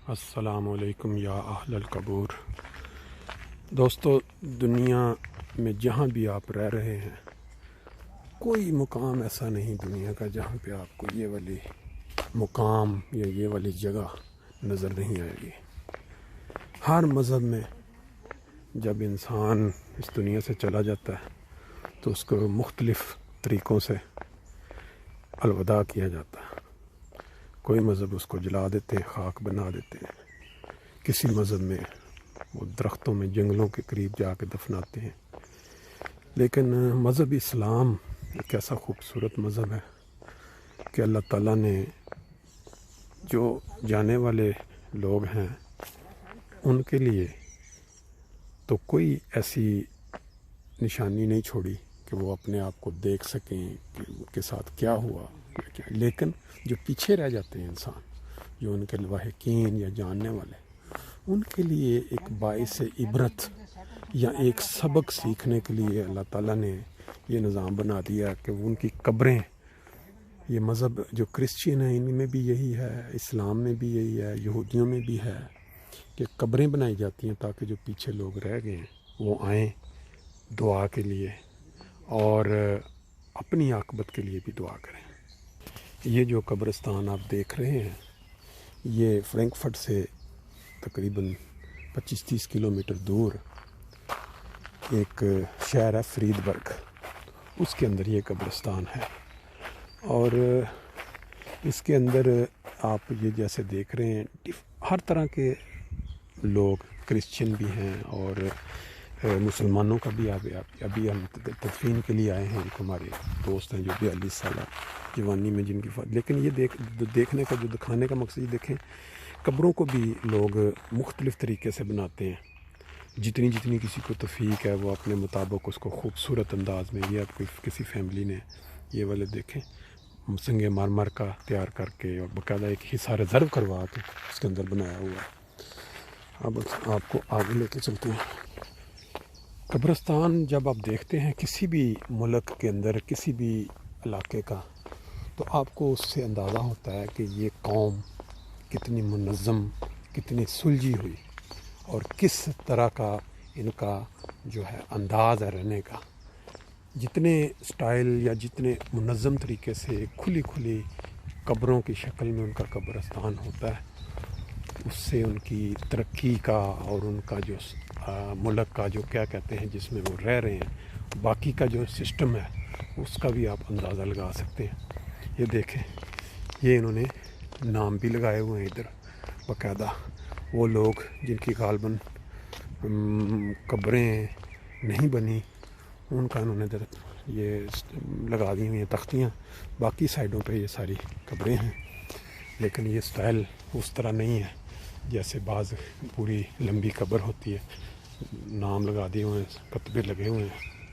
السلام علیکم یا اہل القبور۔ دوستو، دنیا میں جہاں بھی آپ رہ رہے ہیں، کوئی مقام ایسا نہیں دنیا کا جہاں پہ آپ کو یہ والی مقام یا یہ والی جگہ نظر نہیں آئے گی۔ ہر مذہب میں جب انسان اس دنیا سے چلا جاتا ہے تو اس کو مختلف طریقوں سے الوداع کیا جاتا ہے۔ کوئی مذہب اس کو جلا دیتے ہیں، خاک بنا دیتے ہیں۔ کسی مذہب میں وہ درختوں میں، جنگلوں کے قریب جا کے دفناتے ہیں۔ لیکن مذہب اسلام ایک ایسا خوبصورت مذہب ہے کہ اللہ تعالیٰ نے جو جانے والے لوگ ہیں ان کے لیے تو کوئی ایسی نشانی نہیں چھوڑی کہ وہ اپنے آپ کو دیکھ سکیں کہ ان کے ساتھ کیا ہوا یا کیا۔ لیکن جو پیچھے رہ جاتے ہیں انسان، جو ان کے لواحقین یا جاننے والے، ان کے لیے ایک باعث عبرت یا ایک سبق سیکھنے کے لیے اللہ تعالیٰ نے یہ نظام بنا دیا کہ ان کی قبریں، یہ مذہب جو کرسچین ہیں ان میں بھی یہی ہے، اسلام میں بھی یہی ہے، یہودیوں میں بھی ہے کہ قبریں بنائی جاتی ہیں تاکہ جو پیچھے لوگ رہ گئے ہیں وہ آئیں دعا کے لیے اور اپنی عاقبت کے لیے بھی دعا کریں۔ یہ جو قبرستان آپ دیکھ رہے ہیں یہ فرینکفرٹ سے تقریباً 25-30 کلومیٹر دور ایک شہر ہے فریدبرگ، اس کے اندر یہ قبرستان ہے۔ اور اس کے اندر آپ یہ جیسے دیکھ رہے ہیں ہر طرح کے لوگ، کرسچن بھی ہیں اور مسلمانوں کا بھی ابھی ہم تدفین کے لیے آئے ہیں۔ ایک ہمارے دوست ہیں جو 42 سالہ جوانی میں جن کی لیکن یہ دیکھنے کا، جو دکھانے کا مقصد، یہ دیکھیں قبروں کو بھی لوگ مختلف طریقے سے بناتے ہیں۔ جتنی کسی کو توفیق ہے وہ اپنے مطابق اس کو خوبصورت انداز میں، یہ آپ کسی فیملی نے یہ والے دیکھیں سنگ مرمر کا تیار کر کے اور باقاعدہ ایک حصہ ریزرو کروا کے اس کے اندر بنایا ہوا ہے۔ اب آپ کو آگے لے کے چلتے ہیں۔ قبرستان جب آپ دیکھتے ہیں کسی بھی ملک کے اندر، کسی بھی علاقے کا، تو آپ کو اس سے اندازہ ہوتا ہے کہ یہ قوم کتنی منظم، کتنی سلجھی ہوئی اور کس طرح کا ان کا جو ہے انداز ہے رہنے کا۔ جتنے سٹائل یا جتنے منظم طریقے سے کھلی قبروں کی شکل میں ان کا قبرستان ہوتا ہے، اس سے ان کی ترقی کا اور ان کا جو ملک کا جو کیا کہتے ہیں جس میں وہ رہ رہے ہیں، باقی کا جو سسٹم ہے اس کا بھی آپ اندازہ لگا سکتے ہیں۔ یہ دیکھیں، یہ انہوں نے نام بھی لگائے ہوئے ہیں ادھر باقاعدہ۔ وہ لوگ جن کی غالباً قبریں نہیں بنی ان کا انہوں نے یہ لگا دی ہوئی ہیں تختیاں، باقی سائڈوں پہ یہ ساری قبریں ہیں۔ لیکن یہ سٹائل اس طرح نہیں ہے جیسے بعض پوری لمبی قبر ہوتی ہے، نام لگا دیے ہوئے ہیں، کتبے لگے ہوئے ہیں۔